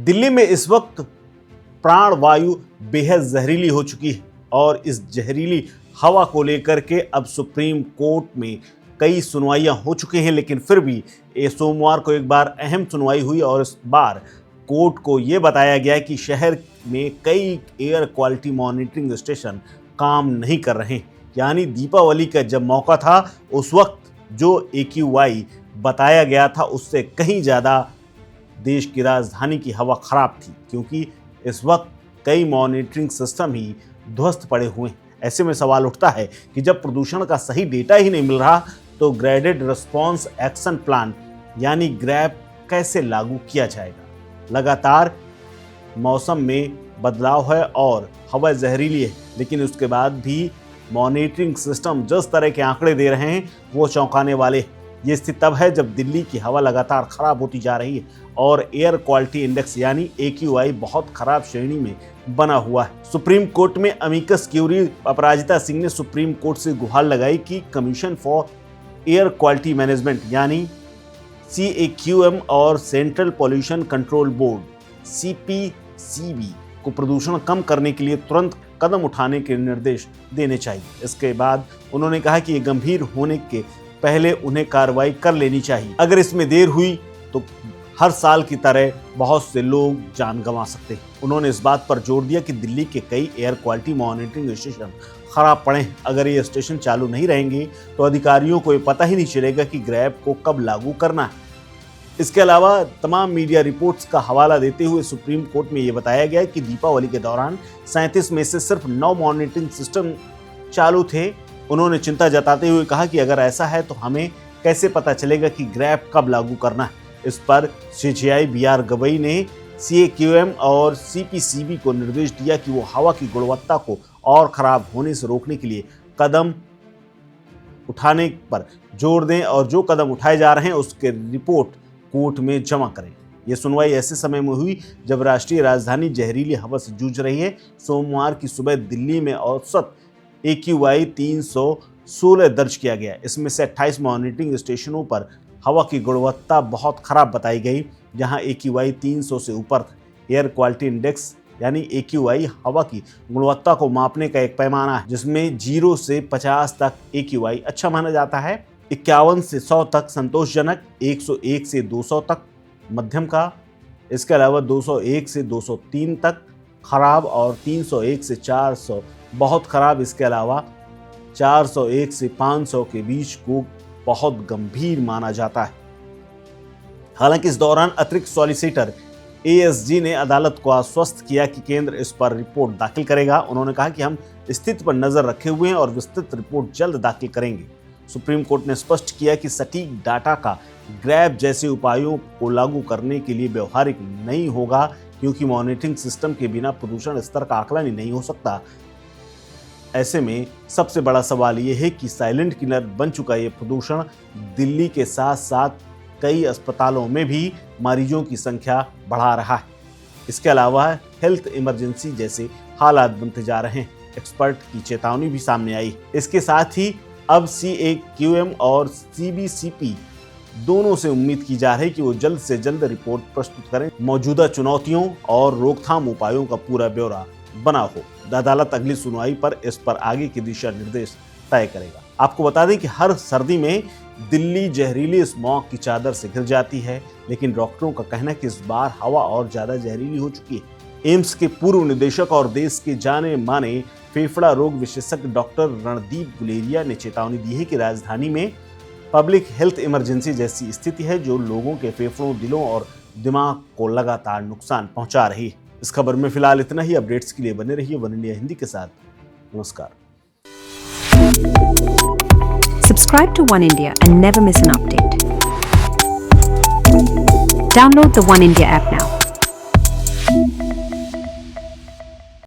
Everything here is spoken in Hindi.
दिल्ली में इस वक्त प्राणवायु बेहद जहरीली हो चुकी है और इस जहरीली हवा को लेकर के अब सुप्रीम कोर्ट में कई सुनवाइयां हो चुकी हैं, लेकिन फिर भी सोमवार को एक बार अहम सुनवाई हुई और इस बार कोर्ट को ये बताया गया कि शहर में कई एयर क्वालिटी मॉनिटरिंग स्टेशन काम नहीं कर रहे। यानी दीपावली का जब मौका था उस वक्त जो AQI बताया गया था उससे कहीं ज़्यादा देश की राजधानी की हवा खराब थी, क्योंकि इस वक्त कई मॉनिटरिंग सिस्टम ही ध्वस्त पड़े हुए हैं। ऐसे में सवाल उठता है कि जब प्रदूषण का सही डेटा ही नहीं मिल रहा तो ग्रेडेड रिस्पॉन्स एक्शन प्लान यानी ग्रैप कैसे लागू किया जाएगा। लगातार मौसम में बदलाव है और हवा जहरीली है, लेकिन उसके बाद भी मॉनिटरिंग सिस्टम जिस तरह के आंकड़े दे रहे हैं वो चौंकाने वाले। ये स्थिति तब है जब दिल्ली की हवा लगातार खराब होती जा रही है और एयर क्वालिटी इंडेक्स यानी AQI बहुत खराब श्रेणी में बना हुआ है। सुप्रीम कोर्ट में अमिकस क्यूरी अपराजिता सिंह ने सुप्रीम कोर्ट से गुहार लगाई कि commission for air quality management यानी CAQM और central pollution control board CPCB को प्रदूषण कम करने के लिए तुरंत कदम उठाने के निर्देश देने चाहिए। इसके बाद उन्होंने कहा कि ये गंभीर होने के पहले उन्हें कार्रवाई कर लेनी चाहिए। अगर इसमें देर हुई तो हर साल की तरह बहुत से लोग जान गंवा सकते हैं। उन्होंने इस बात पर जोर दिया कि दिल्ली के कई एयर क्वालिटी मॉनिटरिंग स्टेशन खराब पड़े हैं। अगर ये स्टेशन चालू नहीं रहेंगे तो अधिकारियों को ये पता ही नहीं चलेगा कि ग्रैप को कब लागू करना है। इसके अलावा तमाम मीडिया रिपोर्ट्स का हवाला देते हुए सुप्रीम कोर्ट में ये बताया गया कि दीपावली के दौरान 37 में से सिर्फ 9 मॉनिटरिंग सिस्टम चालू थे। उन्होंने चिंता जताते हुए कहा कि अगर ऐसा है तो हमें कैसे पता चलेगा कि ग्रैप कब लागू करना है। इस पर CJI BR गवई ने CAQM और CPCB को निर्देश दिया कि वो हवा की गुणवत्ता को और खराब होने से रोकने के लिए कदम उठाने पर जोर दें और जो कदम उठाए जा रहे हैं उसके रिपोर्ट कोर्ट में जमा करें। ये सुनवाई ऐसे समय में हुई जब राष्ट्रीय राजधानी जहरीली हवा से जूझ रही है। सोमवार की सुबह दिल्ली में औसत AQI 316 दर्ज किया गया। इसमें से 28 मॉनिटरिंग स्टेशनों पर हवा की गुणवत्ता बहुत खराब बताई गई, जहां AQI 300 से ऊपर था। एयर क्वालिटी इंडेक्स यानी AQI हवा की गुणवत्ता को मापने का एक पैमाना है जिसमें 0 से 50 तक AQI अच्छा माना जाता है, 51 से 100 तक संतोषजनक, 101 से 200 तक मध्यम का, इसके अलावा 201 से 203 तक खराब और 301 से 400 बहुत खराब। इसके अलावा 401 से 500 के बीच को बहुत गंभीर माना जाता है। हालांकि इस दौरान अतिरिक्त सॉलिसिटर ASG ने अदालत को आश्वस्त किया कि केंद्र इस पर रिपोर्ट दाखिल करेगा। उन्होंने कहा कि हम स्थिति पर नजर रखे हुए हैं और विस्तृत रिपोर्ट जल्द दाखिल करेंगे। सुप्रीम कोर्ट ने स्पष्ट किया कि सटीक डाटा का ग्रैप जैसे उपायों को लागू करने के लिए व्यवहारिक नहीं होगा, क्योंकि मॉनिटरिंग सिस्टम के बिना प्रदूषण स्तर का आकलन ही नहीं हो सकता। ऐसे में सबसे बड़ा सवाल ये है कि साइलेंट किलर बन चुका ये प्रदूषण दिल्ली के साथ साथ कई अस्पतालों में भी मरीजों की संख्या बढ़ा रहा है। इसके अलावा हेल्थ इमरजेंसी जैसे हालात बनते जा रहे हैं। एक्सपर्ट की चेतावनी भी सामने आई। इसके साथ ही अब CAQM और CPCB दोनों से उम्मीद की जा रही है कि वो जल्द से जल्द रिपोर्ट प्रस्तुत करें। मौजूदा चुनौतियों और रोकथाम उपायों का पूरा ब्यौरा बना हो। अदालत अगली सुनवाई पर इस पर आगे के दिशा निर्देश तय करेगा। आपको बता दें कि हर सर्दी में दिल्ली जहरीली स्मॉग की चादर से घिर जाती है, लेकिन डॉक्टरों का कहना है कि इस बार हवा और ज्यादा जहरीली हो चुकी है। एम्स के पूर्व निदेशक और देश के जाने माने फेफड़ा रोग विशेषज्ञ डॉक्टर रणदीप गुलेरिया ने चेतावनी दी है कि राजधानी में पब्लिक हेल्थ इमरजेंसी जैसी स्थिति है जो लोगों के फेफड़ों, दिलों और दिमाग को लगातार नुकसान पहुंचा रही है। इस खबर में फिलहाल इतना ही। अपडेट्स के लिए बने रहिए वन इंडिया हिंदी के साथ। नमस्कार। Subscribe to One India and never miss an update. Download the One India app now.